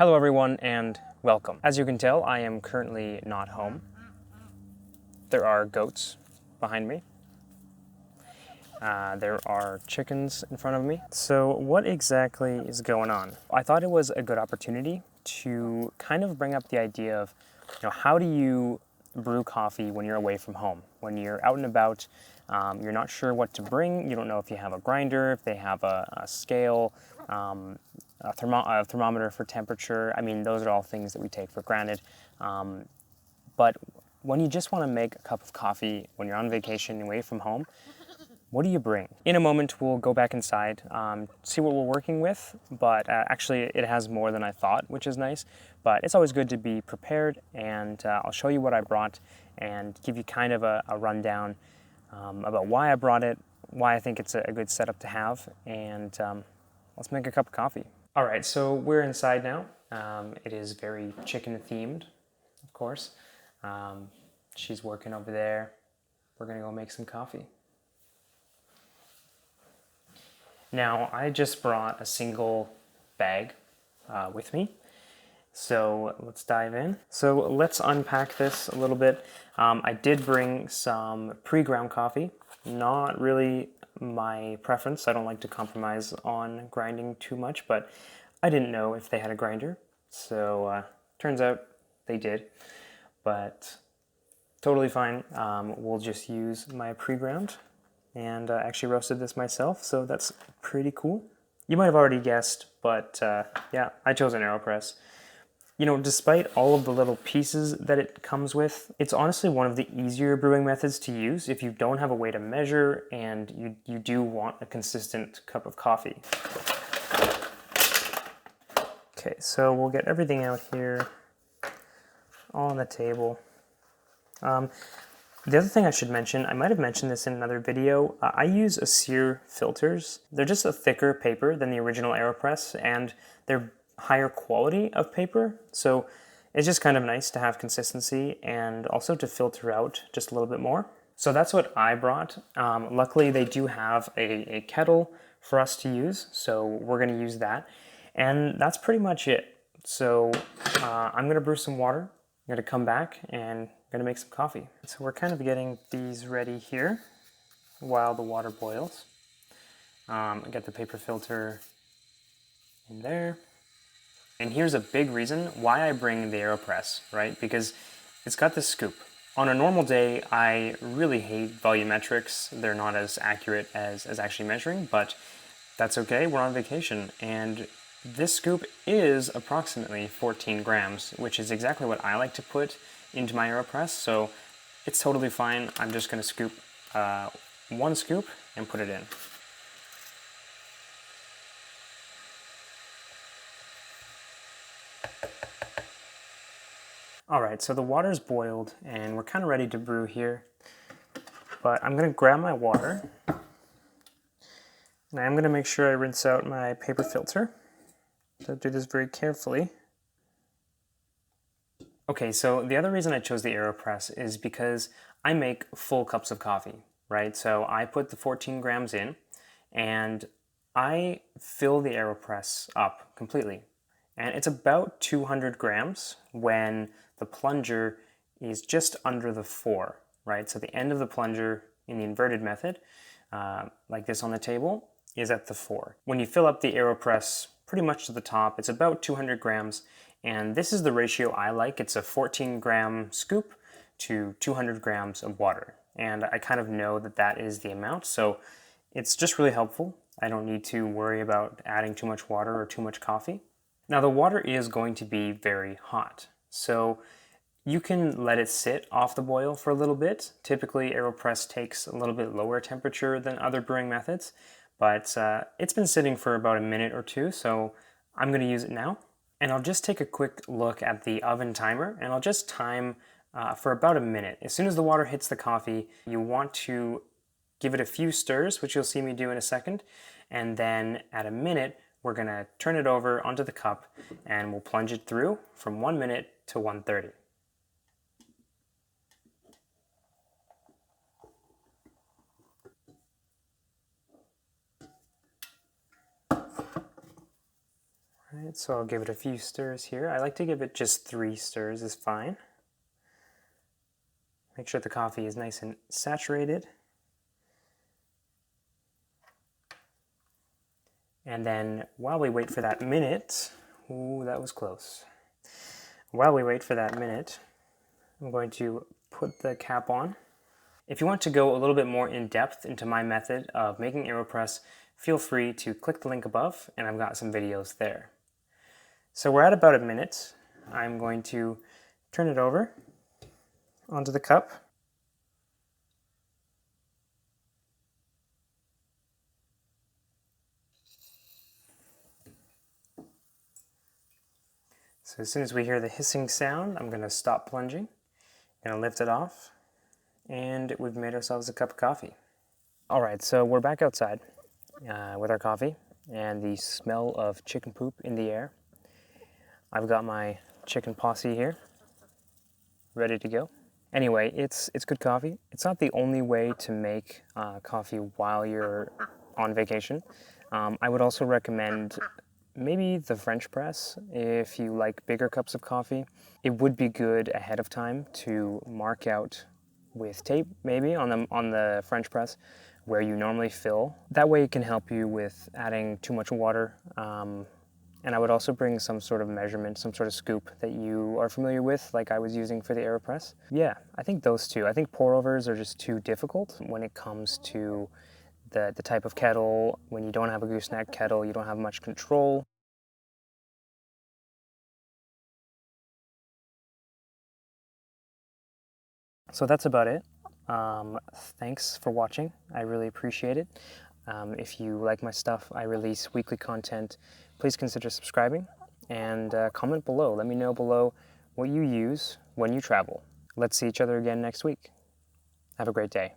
Hello everyone and welcome. As you can tell, I am currently not home. There are goats behind me. There are chickens in front of me. So what exactly is going on? I thought it was a good opportunity to kind of bring up the idea of, how do you brew coffee when you're away from home? When you're out and about, you're not sure what to bring. You don't know if you have a grinder, if they have a scale, a thermometer for temperature. I mean, those are all things that we take for granted. But when you just want to make a cup of coffee when you're on vacation away from home, what do you bring? In a moment, we'll go back inside, see what we're working with, but actually it has more than I thought, which is nice. But it's always good to be prepared, and I'll show you what I brought and give you kind of a rundown about why I brought it, why I think it's a good setup to have, and let's make a cup of coffee. All right, so we're inside now. It is very chicken themed, of course. She's working over there. We're gonna go make some coffee. Now, I just brought a single bag with me, so let's dive in. So let's unpack this a little bit. I did bring some pre-ground coffee, not really my preference. I don't like to compromise on grinding too much, but I didn't know if they had a grinder, so turns out they did, but totally fine. We'll just use my pre-ground. And I actually roasted this myself, so that's pretty cool. You might have already guessed, but yeah, I chose an Aeropress. Despite all of the little pieces that it comes with, it's honestly one of the easier brewing methods to use if you don't have a way to measure and you do want a consistent cup of coffee. Okay, so we'll get everything out here, all on the table. The other thing I should mention, I might have mentioned this in another video, I use Sear filters. They're just a thicker paper than the original Aeropress, and they're higher quality of paper, so it's just kind of nice to have consistency and also to filter out just a little bit more. So that's what I brought. Luckily, they do have a kettle for us to use, so we're going to use that. And that's pretty much it. So I'm going to brew some water. I'm going to come back and I'm going to make some coffee. So we're kind of getting these ready here while the water boils. I got the paper filter in there. And here's a big reason why I bring the Aeropress, right? Because it's got this scoop. On a normal day, I really hate volumetrics. They're not as accurate as actually measuring, but that's okay. We're on vacation, and this scoop is approximately 14 grams, which is exactly what I like to put into my Aeropress, so it's totally fine. I'm just going to scoop one scoop and put it in. All right, so the water's boiled and we're kind of ready to brew here, but I'm going to grab my water and I'm going to make sure I rinse out my paper filter. So do this very carefully. Okay, so the other reason I chose the Aeropress is because I make full cups of coffee, right? So I put the 14 grams in and I fill the Aeropress up completely. And it's about 200 grams when the plunger is just under the 4, right? So the end of the plunger in the inverted method, like this on the table, is at the 4. When you fill up the Aeropress pretty much to the top, it's about 200 grams. And this is the ratio I like. It's a 14 gram scoop to 200 grams of water. And I kind of know that that is the amount. So it's just really helpful. I don't need to worry about adding too much water or too much coffee. Now the water is going to be very hot. So you can let it sit off the boil for a little bit. Typically Aeropress takes a little bit lower temperature than other brewing methods, but it's been sitting for about a minute or two, so I'm going to use it now. And I'll just take a quick look at the oven timer, and I'll just time for about a minute. As soon as the water hits the coffee, you want to give it a few stirs, which you'll see me do in a second, and then at a minute, we're going to turn it over onto the cup, and we'll plunge it through from 1 minute to 1:30. Alright, so I'll give it a few stirs here. I like to give it just 3 stirs is fine. Make sure the coffee is nice and saturated. And then while we wait for that minute, ooh, that was close. While we wait for that minute, I'm going to put the cap on. If you want to go a little bit more in depth into my method of making Aeropress, feel free to click the link above, and I've got some videos there. So we're at about a minute. I'm going to turn it over onto the cup. So as soon as we hear the hissing sound, I'm going to stop plunging, going to lift it off, and we've made ourselves a cup of coffee. All right, so we're back outside with our coffee and the smell of chicken poop in the air. I've got my chicken posse here, ready to go. Anyway, it's good coffee. It's not the only way to make coffee while you're on vacation. I would also recommend maybe the Frenchpress if you like bigger cups of coffee. It would be good ahead of time to mark out with tape maybe on the Frenchpress where you normally fill. That way it can help you with adding too much water. And I would also bring some sort of measurement, some sort of scoop that you are familiar with, like I was using for the Aeropress. Yeah, I think those two. I think pour overs are just too difficult when it comes to the type of kettle. When you don't have a gooseneck kettle, you don't have much control. So that's about it. Thanks for watching. I really appreciate it. If you like my stuff, I release weekly content. Please consider subscribing and comment below. Let me know below what you use when you travel. Let's see each other again next week. Have a great day.